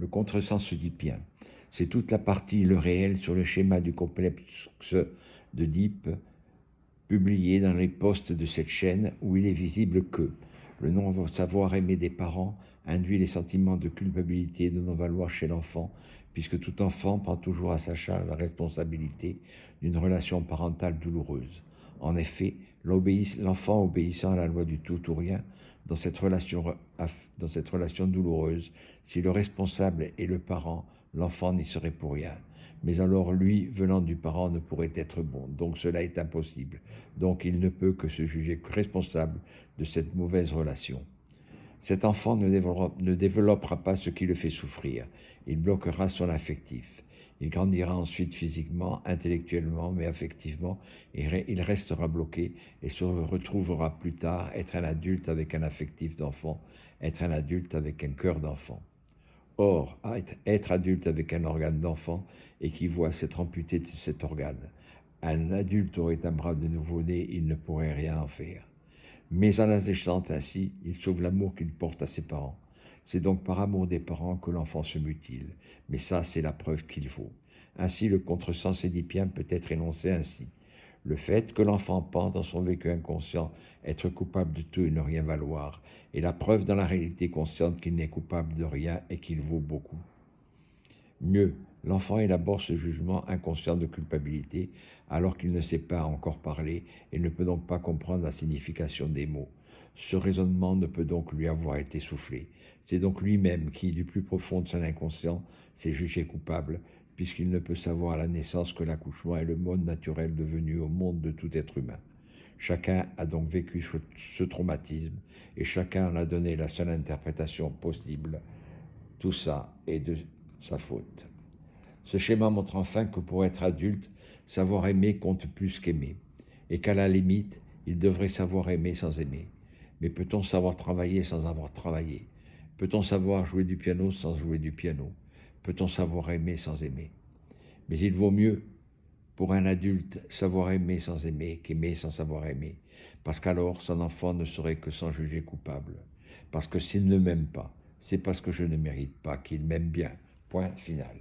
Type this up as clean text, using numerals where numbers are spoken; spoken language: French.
Le contresens oedipien. C'est toute la partie le réel sur le schéma du complexe d'Oedipe, publié dans les posts de cette chaîne où il est visible que le non-savoir aimer des parents induit les sentiments de culpabilité et de non-valoir chez l'enfant, puisque tout enfant prend toujours à sa charge la responsabilité d'une relation parentale douloureuse. En effet, l'enfant obéissant à la loi du tout ou rien, dans cette relation douloureuse, si le responsable est le parent, l'enfant n'y serait pour rien. Mais alors lui, venant du parent, ne pourrait être bon. Donc cela est impossible. Donc il ne peut que se juger responsable de cette mauvaise relation. Cet enfant ne développera pas ce qui le fait souffrir. Il bloquera son affectif. Il grandira ensuite physiquement, intellectuellement, mais affectivement, et il restera bloqué et se retrouvera plus tard être un adulte avec un affectif d'enfant, être un adulte avec un cœur d'enfant. Or, être adulte avec un organe d'enfant équivaut à s'être amputé de cet organe. Un adulte aurait un bras de nouveau-né, il ne pourrait rien en faire. Mais en agissant ainsi, il sauve l'amour qu'il porte à ses parents. C'est donc par amour des parents que l'enfant se mutile. Mais ça, c'est la preuve qu'il faut. Ainsi, le contresens édipien peut être énoncé ainsi. Le fait que l'enfant pense dans son vécu inconscient être coupable de tout et ne rien valoir est la preuve dans la réalité consciente qu'il n'est coupable de rien et qu'il vaut beaucoup. Mieux, l'enfant élabore ce jugement inconscient de culpabilité alors qu'il ne sait pas encore parler et ne peut donc pas comprendre la signification des mots. Ce raisonnement ne peut donc lui avoir été soufflé. C'est donc lui-même qui, du plus profond de son inconscient, s'est jugé coupable, puisqu'il ne peut savoir à la naissance que l'accouchement est le mode naturel devenu au monde de tout être humain. Chacun a donc vécu ce traumatisme et chacun en a donné la seule interprétation possible. Tout ça est de sa faute. Ce schéma montre enfin que pour être adulte, savoir aimer compte plus qu'aimer, et qu'à la limite, il devrait savoir aimer sans aimer. Mais peut-on savoir travailler sans avoir travaillé? Peut-on savoir jouer du piano sans jouer du piano? Peut-on savoir aimer sans aimer? Mais il vaut mieux pour un adulte savoir aimer sans aimer qu'aimer sans savoir aimer, parce qu'alors son enfant ne serait que s'en juger coupable. Parce que s'il ne m'aime pas, c'est parce que je ne mérite pas qu'il m'aime bien. Point final.